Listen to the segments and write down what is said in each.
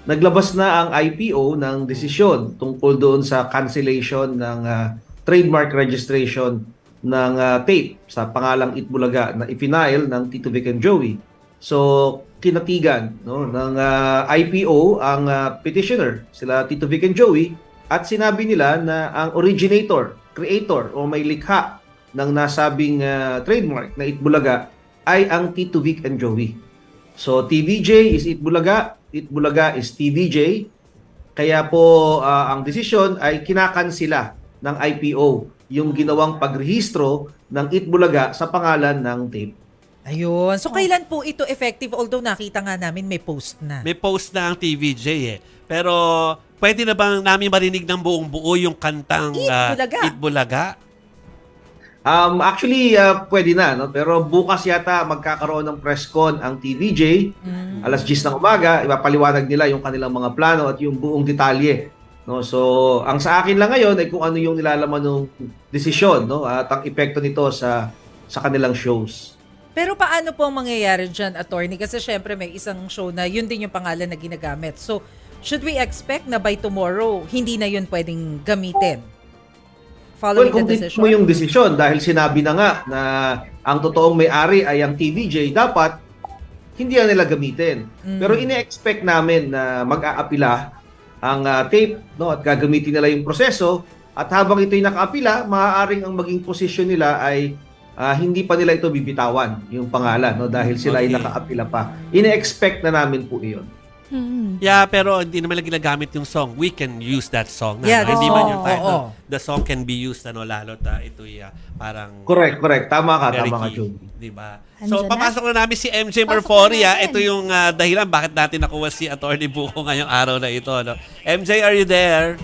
naglabas na ang IPO ng desisyon tungkol doon sa cancellation ng trademark registration ng tape sa pangalang Itbulaga na ifinail ng Tito Vic and Joey. So, kinatigan no, ng IPO ang petitioner, sila Tito Vic and Joey, at sinabi nila na ang originator, creator o may likha ng nasabing trademark na Itbulaga ay ang Tito Vic and Joey. So, TVJ is Itbulaga, Itbulaga is TVJ. Kaya po ang desisyon ay kinakansila ng IPO yung ginawang pagrehistro ng Itbulaga sa pangalan ng tape. Ayun. So, kailan po ito effective? Although nakita nga namin may post na. May post na ang TVJ eh. Pero pwede na bang namin marinig ng buong buo yung kantang Itbulaga. Itbulaga? Actually, pwede na. No? Pero bukas yata magkakaroon ng press con ang TVJ. Alas 10 ng umaga, ipapaliwanag nila yung kanilang mga plano at yung buong detalye. No? So, ang sa akin lang ngayon ay kung ano yung nilalaman ng desisyon, no? At ang epekto nito sa kanilang shows. Pero paano po ang mangyayari dyan, attorney? Kasi syempre may isang show na yun din yung pangalan na ginagamit. So, should we expect na by tomorrow, hindi na yun pwedeng gamitin? Following Kung the dito decision? mo yung desisyon, dahil sinabi na nga na ang totoong may-ari ay ang TVJ, dapat hindi na nila gamitin. Pero ine-expect namin na mag-aapila ang tape, no, at gagamitin nila yung proseso, at habang ito'y nakaapila, maaaring ang maging posisyon nila ay hindi pa nila ito bibitawan, yung pangalan, no, dahil sila ay Okay. nakaapila pa. Ine-expect na namin po iyon. Yeah, pero hindi naman lang ginagamit yung song. We can use that song. Yeah, Hindi oo, man yung title. oo. The song can be used, lalo ta ito'y parang Correct. Tama ka, very tama ka, key. Jun. Diba? Andyan So, na? papasok na namin si MJ Pasok Marforia. na natin. Ito yung dahilan bakit natin nakuha si Atty. Buko ngayong araw na ito. No? MJ, are you there?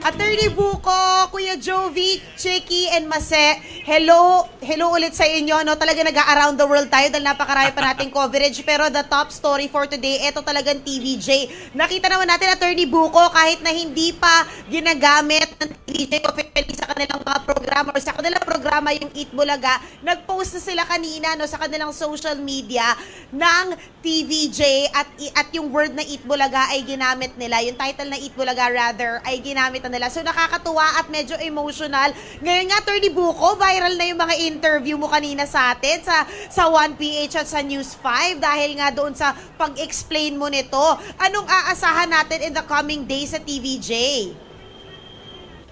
Attorney Buko, Kuya Jovi, Chicky, and Mase, hello ulit sa inyo. No? Talaga nag-around the world tayo dahil napakarami pa nating coverage. Pero the top story for today, ito talagang TVJ. Nakita naman natin, Attorney Buko, kahit na hindi pa ginagamit ng TVJ officially sa kanilang mga programa or sa kanilang programa yung Itbulaga, nag-post na sila kanina no, sa kanilang social media ng TVJ at yung word na Itbulaga ay ginamit nila. Yung title na Itbulaga rather ay ginamit na nila. So nakakatuwa at medyo emotional. Ngayon nga, Attorney Buko, viral na yung mga interview mo kanina sa atin sa 1PH at sa News 5 dahil nga doon sa pag-explain mo nito. Anong aasahan natin in the coming days sa TVJ?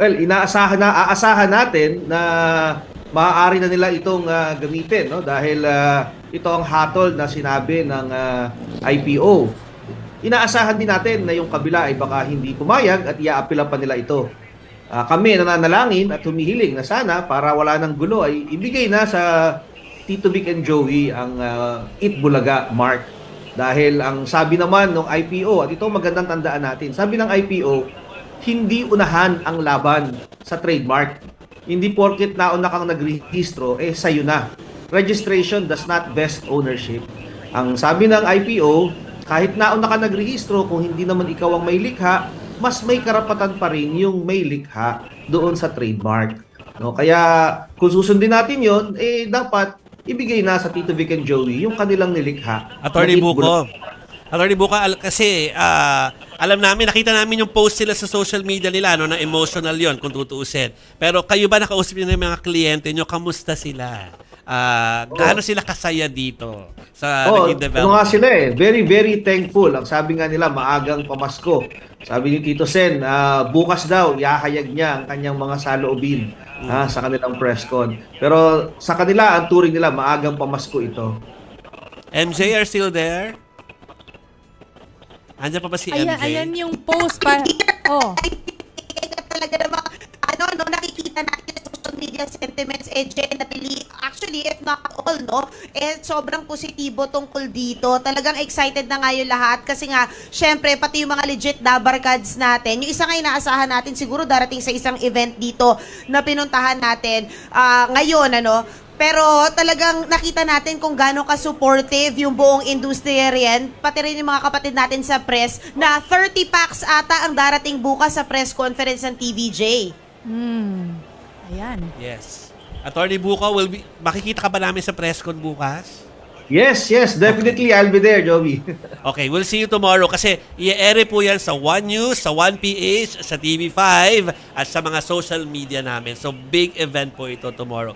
Well, aasahan natin na maaari na nila itong gamitin, no? Dahil ito ang hatol na sinabi ng IPO. Inaasahan din natin na yung kabila ay baka hindi pumayag at iaapila pa nila ito. Kami nananalangin at humihiling na sana para wala ng gulo ay ibigay na sa Tito Vic and Joey ang Itbulaga mark. Dahil ang sabi naman ng IPO, at ito magandang tandaan natin, sabi ng IPO, hindi unahan ang laban sa trademark. Hindi porket nauna kang nagrehistro, sa'yo na. Registration does not vest ownership. Ang sabi ng IPO, kahit nauna ka nagrehistro, kung hindi naman ikaw ang may likha, mas may karapatan pa rin yung may likha doon sa trademark. No? Kaya kung susundin natin yon, dapat ibigay na sa Tito Vic and Joey yung kanilang nilikha. Atty. Buko. Atty. Buko, kasi alam namin, nakita namin yung post sila sa social media nila, no, na emotional yon kung tutuusin. Pero kayo ba nakausap niyo ng mga kliyente nyo? Kamusta sila? Gaano sila kasaya dito sa naging ano development? nga sila very, very thankful. Ang sabi nga nila, maagang pamasko. Sabi ni Tito Sen, bukas daw, ihahayag niya ang kanyang mga saloobin sa kanilang press con. Pero sa kanila, ang turing nila, maagang pamasko ito. MJ, are still there? Andiyan pa ba si MJ? Ayan yung post pa. Oh. Talaga namang, nakikita natin sa social media sentiments, generally, actually, if not all, sobrang positibo tungkol dito. Talagang excited na nga yung lahat kasi nga, syempre, pati yung mga legit dabarkads natin. Yung isa nga inaasahan natin, siguro darating sa isang event dito na pinuntahan natin ngayon, pero talagang nakita natin kung gaano ka-supportive yung buong industriya riyan, pati rin yung mga kapatid natin sa press, na 30 packs ata ang darating bukas sa press conference ng TVJ. Ayan. Yes. Atty. Buko, makikita ka ba namin sa press con bukas? Yes, definitely I'll be there, Joey. Okay, we'll see you tomorrow kasi i-ere po yan sa One News, sa One PH, sa TV5 at sa mga social media namin. So big event po ito tomorrow.